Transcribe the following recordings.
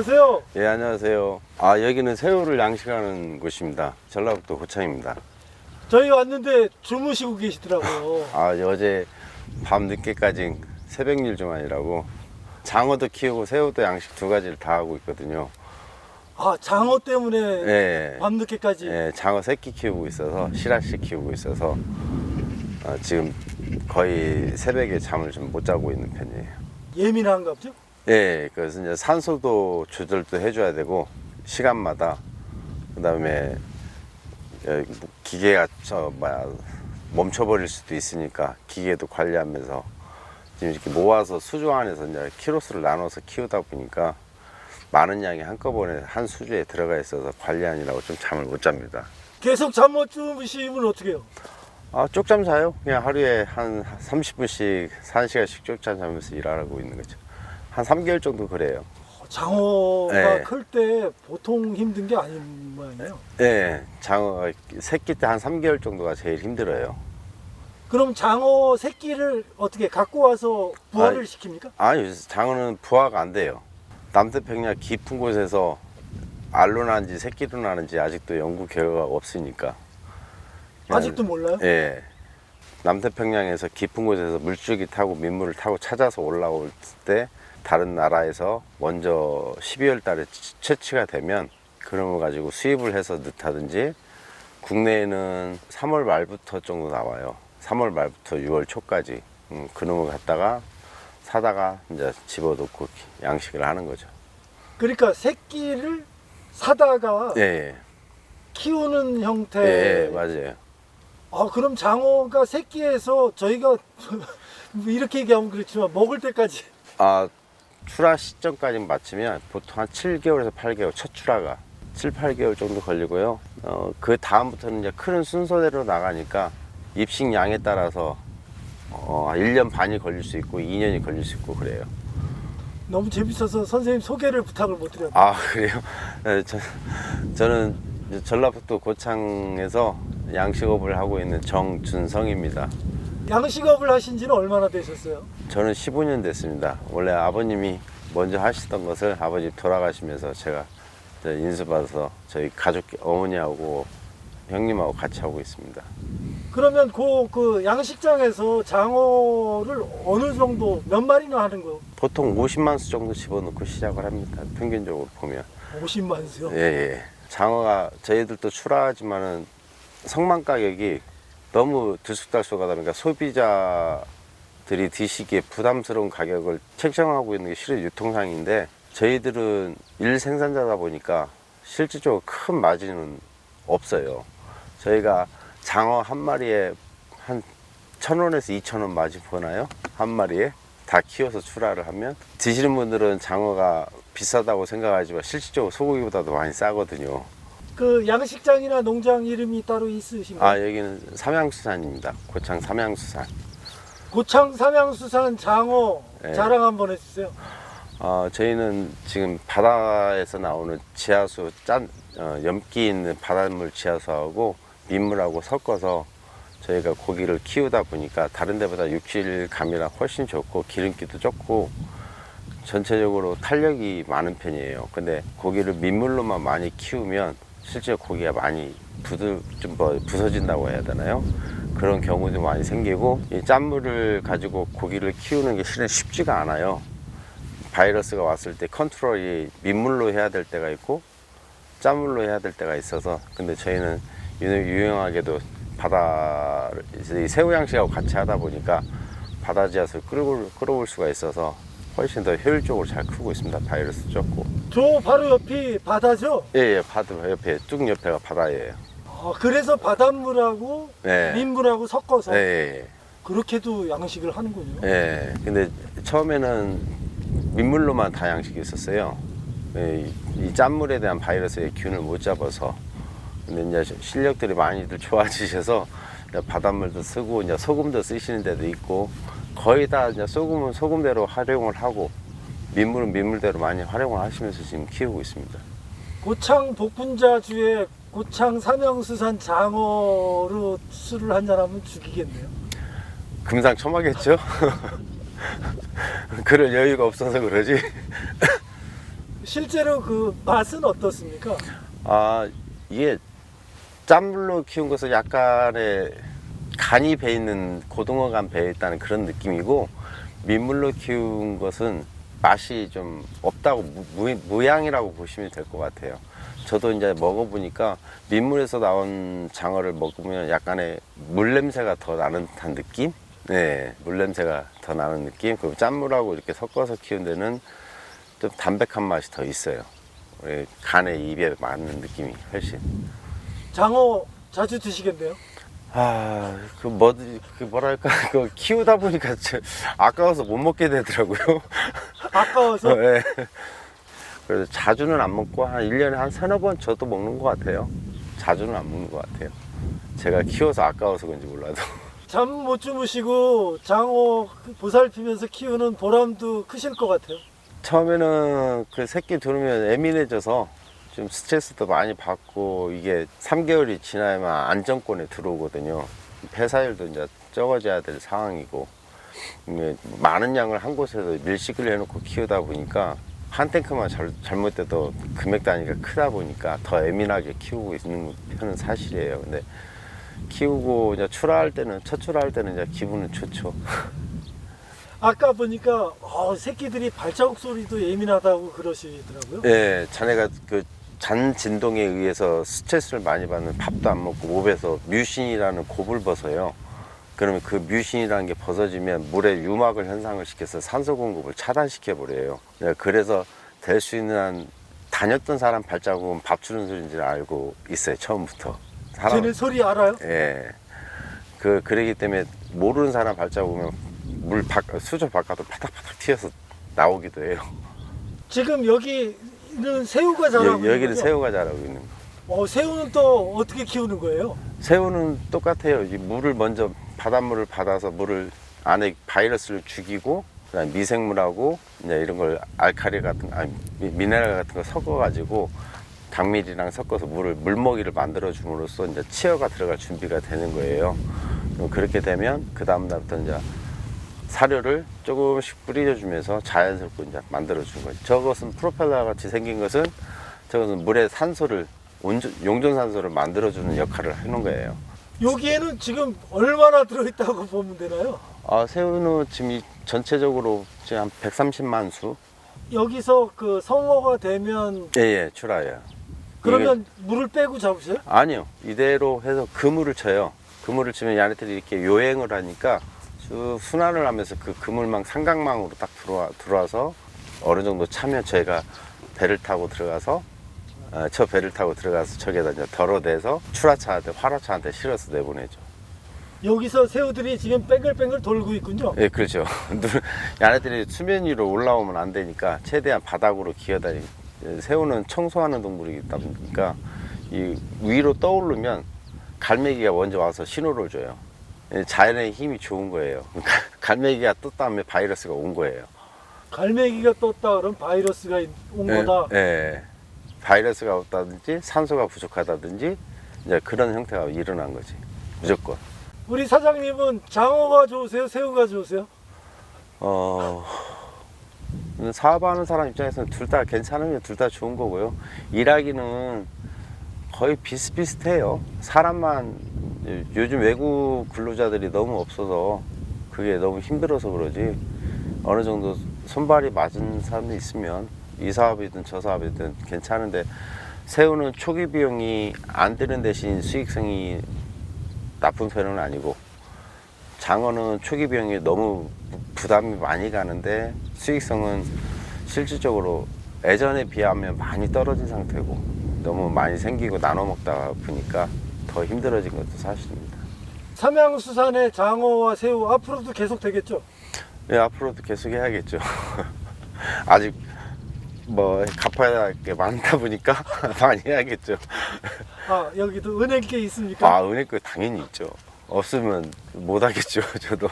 안녕하세요. 예, 안녕하세요. 여기는 새우를 양식하는 곳입니다. 전라북도 고창입니다. 저희 왔는데 주무시고 계시더라고요. 어제 밤 늦게까지 새벽일 좀 아니라고 장어도 키우고 새우도 양식 두 가지를 다 하고 있거든요. 장어 때문에 예, 밤늦게까지. 예, 장어 새끼 키우고 있어서 실화씨 키우고 있어서 지금 거의 새벽에 잠을 좀 못 자고 있는 편이에요. 예민한가 보죠? 예, 그래서 이제 산소도 조절도 해줘야 되고 시간마다 그다음에 기계가 멈춰버릴 수도 있으니까 기계도 관리하면서 지금 이렇게 모아서 수조 안에서 이제 키로수를 나눠서 키우다 보니까 많은 양이 한꺼번에 한 수조에 들어가 있어서 관리하느라고 좀 잠을 못 잡니다. 계속 잠 못 주무시면 어떻게 해요? 쪽잠 자요. 그냥 하루에 한 30분씩 1시간씩 쪽잠 자면서 일하고 있는 거죠. 한 3개월 정도 그래요. 장어가 네. 클 때 보통 힘든 게 아닌 모양이에요. 네, 장어가 새끼 때 한 3개월 정도가 제일 힘들어요. 그럼 장어 새끼를 어떻게 갖고 와서 부화를 시킵니까? 아니, 장어는 부화가 안 돼요. 남태평양 깊은 곳에서 알로 나는지 새끼로 나는지 아직도 연구 결과가 없으니까. 아직도 몰라요? 예. 남태평양에서 깊은 곳에서 물줄기 타고 민물을 타고 찾아서 올라올 때 다른 나라에서 먼저 12월 달에 채취가 되면 그런 거 가지고 수입을 해서 넣다든지 국내에는 3월 말부터 정도 나와요. 3월 말부터 6월 초까지 그놈을 갖다가 사다가 이제 집어넣고 양식을 하는 거죠. 그러니까 새끼를 사다가 예, 키우는 형태. 예, 맞아요. 그럼 장어가 새끼에서 저희가 이렇게 얘기하면 그렇지만 먹을 때까지 출하 시점까지 맞추면 보통 한 7개월에서 8개월, 첫 출하가 7, 8개월 정도 걸리고요. 그 다음부터는 이제 크는 순서대로 나가니까 입식 양에 따라서 1년 반이 걸릴 수 있고 2년이 걸릴 수 있고 그래요. 너무 재밌어서 선생님 소개를 부탁을 못 드려요. 그래요? 네, 저는 전라북도 고창에서 양식업을 하고 있는 정준성입니다. 양식업을 하신 지는 얼마나 되셨어요? 저는 15년 됐습니다. 원래 아버님이 먼저 하시던 것을 아버지 돌아가시면서 제가 인수받아서 저희 가족 어머니하고 형님하고 같이 하고 있습니다. 그러면 그 양식장에서 장어를 어느 정도 몇 마리나 하는 거예요? 보통 50만 수 정도 집어넣고 시작을 합니다. 평균적으로 보면. 50만 수요? 예. 장어가 저희들도 출하하지만은 성만 가격이 너무 들쑥달쑥하다 보니까 소비자들이 드시기에 부담스러운 가격을 책정하고 있는 게 실은 유통상인데 저희들은 일생산자다 보니까 실질적으로 큰 마진은 없어요. 저희가 장어 한 마리에 한 1,000원에서 2,000원 마진 보나요? 한 마리에 다 키워서 출하를 하면 드시는 분들은 장어가 비싸다고 생각하지만 실질적으로 소고기보다도 많이 싸거든요. 그 양식장이나 농장 이름이 따로 있으신가요? 여기는 삼양수산입니다. 고창 삼양수산. 고창 삼양수산 장어 네. 자랑 한번 해주세요. 저희는 지금 바다에서 나오는 지하수 염기 있는 바닷물 지하수하고 민물하고 섞어서 저희가 고기를 키우다 보니까 다른 데보다 육질감이랑 훨씬 좋고 기름기도 적고 전체적으로 탄력이 많은 편이에요. 근데 고기를 민물로만 많이 키우면 실제 고기가 많이 부서진다고 해야 되나요? 그런 경우도 많이 생기고 이 짠물을 가지고 고기를 키우는 게 실은 쉽지가 않아요. 바이러스가 왔을 때 컨트롤이 민물로 해야 될 때가 있고 짠물로 해야 될 때가 있어서 근데 저희는 유용하게도 새우 양식하고 같이 하다 보니까 바다 지하수를 끌어올 수가 있어서 훨씬 더 효율적으로 잘 크고 있습니다. 바이러스 적고. 저 바로 옆이 바다죠? 예, 바다 옆에 뚝 옆에가 바다예요. 그래서 바닷물하고 네. 민물하고 섞어서 예. 그렇게도 양식을 하는군요. 예. 근데 처음에는 민물로만 다 양식이 있었어요. 이 짠물에 대한 바이러스의 균을 못 잡아서. 근데 이제 실력들이 많이들 좋아지셔서 바닷물도 쓰고 이제 소금도 쓰시는 데도 있고 거의 다 이제 소금은 소금대로 활용을 하고 민물은 민물대로 많이 활용을 하시면서 지금 키우고 있습니다. 고창 복분자주에 고창 삼양수산 장어로 술을 한잔 하면 죽이겠네요. 금상첨화겠죠? 그럴 여유가 없어서 그러지. 실제로 그 맛은 어떻습니까? 아, 이게 짠물로 키운 것은 약간의 간이 배 있는 고등어간 배에 있다는 그런 느낌이고, 민물로 키운 것은 맛이 좀 없다고 무향이라고 보시면 될 것 같아요. 저도 이제 먹어보니까 민물에서 나온 장어를 먹으면 약간의 물 냄새가 더 나는 듯한 느낌? 네, 물 냄새가 더 나는 느낌. 그리고 짠물하고 이렇게 섞어서 키운 데는 좀 담백한 맛이 더 있어요. 우리 간에 입에 맞는 느낌이 훨씬. 장어 자주 드시겠네요. 아, 뭐랄까, 그 키우다 보니까 아까워서 못 먹게 되더라고요. 아까워서? 네. 그래서 자주는 안 먹고 한 1년에 한 서너 번 저도 먹는 것 같아요. 자주는 안 먹는 것 같아요. 제가 키워서 아까워서 그런지 몰라도. 잠 못 주무시고 장어 보살피면서 키우는 보람도 크실 것 같아요. 처음에는 그 새끼 들으면 예민해져서 좀 스트레스도 많이 받고, 이게 3개월이 지나야만 안정권에 들어오거든요. 폐사율도 이제 적어져야 될 상황이고, 이게 많은 양을 한 곳에서 밀식을 해놓고 키우다 보니까 한 탱크만 잘못돼도 금액 단위가 크다 보니까 더 예민하게 키우고 있는 편은 사실이에요. 근데 키우고 이제 첫 출하할 때는 이제 기분은 좋죠. 아까 보니까 새끼들이 발자국 소리도 예민하다고 그러시더라고요. 네, 자네가 그 잔 진동에 의해서 스트레스를 많이 받는, 밥도 안 먹고 몸에서 뮤신이라는 곱을 벗어요. 그러면 그 뮤신이라는 게 벗어지면 물에 유막을 현상을 시켜서 산소 공급을 차단시켜 버려요. 그래서 될 수 있는 한 다녔던 사람 발자국은 밥 주는 소리인지 알고 있어요, 처음부터. 쟤네 소리 알아요? 예. 그러기 때문에 모르는 사람 발자국은 수조 바깥으로 파닥파닥 튀어서 나오기도 해요. 지금 여기는 새우가 자라고 있는 여기는 거죠? 새우가 자라고 있는 거. 새우는 또 어떻게 키우는 거예요? 새우는 똑같아요. 이 물을 먼저 바닷물을 받아서 물을 안에 바이러스를 죽이고, 그다음 미생물하고 이제 이런 걸 알칼리 같은 미네랄 같은 거 섞어 가지고 당밀이랑 섞어서 물먹이를 만들어 줌으로써 이제 치어가 들어갈 준비가 되는 거예요. 그럼 그렇게 되면 그 다음 날부터 이제 사료를 조금씩 뿌려주면서 자연스럽게 이제 만들어 준 거죠. 저것은 프로펠러 같이 생긴 것은, 저것은 물에 산소를 용존산소를 만들어주는 역할을 해놓은 거예요. 여기에는 지금 얼마나 들어있다고 보면 되나요? 새우는 지금 전체적으로 지금 한 130만 수? 여기서 그 성어가 되면 예, 출하예요. 그러면 물을 빼고 잡으세요? 아니요. 이대로 해서 그물을 쳐요. 그물을 치면 얘네들이 이렇게 요행을 하니까 쭉 순환을 하면서 그 그물망, 삼각망으로 딱 들어와서 어느 정도 차면 저희가 배를 타고 들어가서 저 배를 타고 들어가서 저기에다 이제 덜어내서 출하차한테, 화로차한테 실어서 내보내죠. 여기서 새우들이 지금 뺑글뺑글 돌고 있군요. 예, 그렇죠. 얘네들이 수면 위로 올라오면 안 되니까 최대한 바닥으로 기어다니고, 새우는 청소하는 동물이다 보니까 이 위로 떠오르면 갈매기가 먼저 와서 신호를 줘요. 자연의 힘이 좋은 거예요. 갈매기가 떴다 하면 바이러스가 온 거예요. 갈매기가 떴다 그러면 바이러스가 온 거다. 예. 바이러스가 없다든지 산소가 부족하다든지 이제 그런 형태가 일어난 거지. 무조건. 우리 사장님은 장어가 좋으세요? 새우가 좋으세요? 사업하는 사람 입장에서는 둘 다 괜찮으면 둘 다 좋은 거고요. 일하기는 거의 비슷비슷해요. 사람만, 요즘 외국 근로자들이 너무 없어서 그게 너무 힘들어서 그러지, 어느 정도 손발이 맞은 사람이 있으면 이 사업이든 저 사업이든 괜찮은데, 새우는 초기 비용이 안 드는 대신 수익성이 나쁜 편은 아니고, 장어는 초기 비용이 너무 부담이 많이 가는데 수익성은 실질적으로 예전에 비하면 많이 떨어진 상태고, 너무 많이 생기고 나눠 먹다 보니까 더 힘들어진 것도 사실입니다. 삼양수산의 장어와 새우 앞으로도 계속 되겠죠? 네, 앞으로도 계속 해야겠죠. 아직 뭐 갚아야 할 게 많다 보니까 많이 해야겠죠. 여기도 은행께 있습니까? 은행거 당연히 있죠. 없으면 못 하겠죠. 저도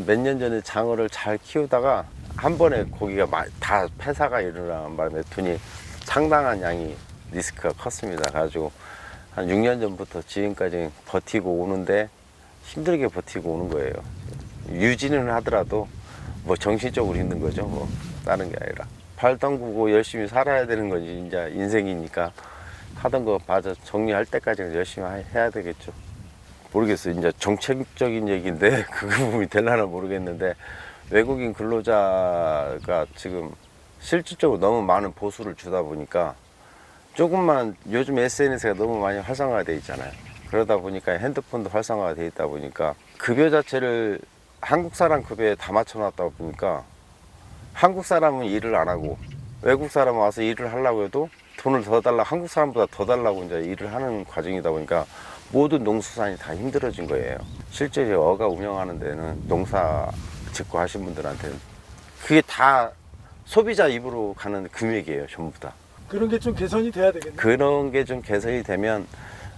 몇 년 전에 장어를 잘 키우다가 한 번에 고기가 다 폐사가 일어나는 바람에 돈이 상당한 양이 리스크가 컸습니다. 가지고 한 6년 전부터 지금까지 버티고 오는데, 힘들게 버티고 오는 거예요. 유지는 하더라도 뭐 정신적으로 힘든 거죠. 뭐 다른 게 아니라 발 담그고 열심히 살아야 되는 거지. 이제 인생이니까 하던 거 마저 정리할 때까지 열심히 해야 되겠죠. 모르겠어요. 이제 정책적인 얘기인데 그 부분이 될라나 모르겠는데 외국인 근로자가 지금 실질적으로 너무 많은 보수를 주다 보니까 조금만 요즘 SNS가 너무 많이 활성화되어 있잖아요. 그러다 보니까 핸드폰도 활성화되어 있다 보니까 급여 자체를 한국 사람 급여에 다 맞춰놨다 보니까 한국 사람은 일을 안 하고 외국 사람 와서 일을 하려고 해도 돈을 더 달라 한국 사람보다 더 달라고 이제 일을 하는 과정이다 보니까 모든 농수산이 다 힘들어진 거예요. 실제 어가 운영하는 데는 농사 짓고 하신 분들한테는 그게 다 소비자 입으로 가는 금액이에요. 전부 다. 그런 게 좀 개선이 돼야 되겠네. 그런 게 좀 개선이 되면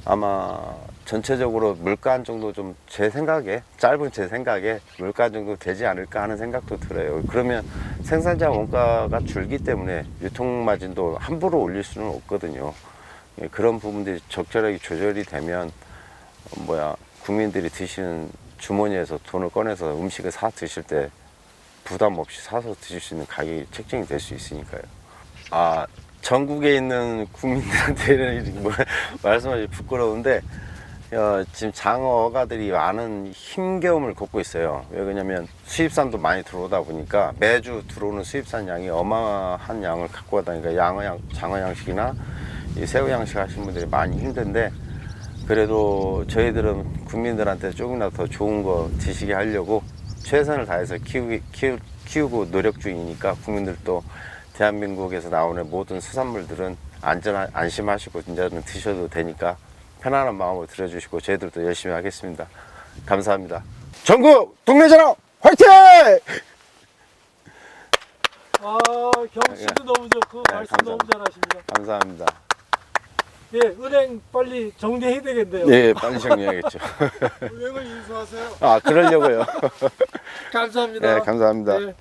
아마 전체적으로 물가 한 정도 좀 제 생각에 짧은 제 생각에 물가 정도 되지 않을까 하는 생각도 들어요. 그러면 생산자 원가가 줄기 때문에 유통 마진도 함부로 올릴 수는 없거든요. 예, 그런 부분들이 적절하게 조절이 되면 국민들이 드시는 주머니에서 돈을 꺼내서 음식을 사 드실 때 부담 없이 사서 드실 수 있는 가격이 책정이 될 수 있으니까요. 전국에 있는 국민들한테는 말씀하기 부끄러운데 지금 장어 어가들이 많은 힘겨움을 겪고 있어요. 왜 그러냐면 수입산도 많이 들어오다 보니까 매주 들어오는 수입산 양이 어마어마한 양을 갖고 가다니까 장어 양식이나 이 새우 양식 하시는 분들이 많이 힘든데 그래도 저희들은 국민들한테 조금이라도 더 좋은 거 드시게 하려고 최선을 다해서 키우고 노력 중이니까 국민들도 대한민국에서 나오는 모든 수산물들은 안심하시고 이제는 드셔도 되니까 편안한 마음으로 들어주시고 저희들도 열심히 하겠습니다. 감사합니다. 전국 동네자랑 화이팅! 경 씨도 너무 좋고 말씀 너무 잘하십니다. 감사합니다. 예, 은행 빨리 정리해야 되겠네요. 네, 빨리 정리해야겠죠. 은행을 인수하세요. 그러려고요. 감사합니다. 네, 감사합니다. 네.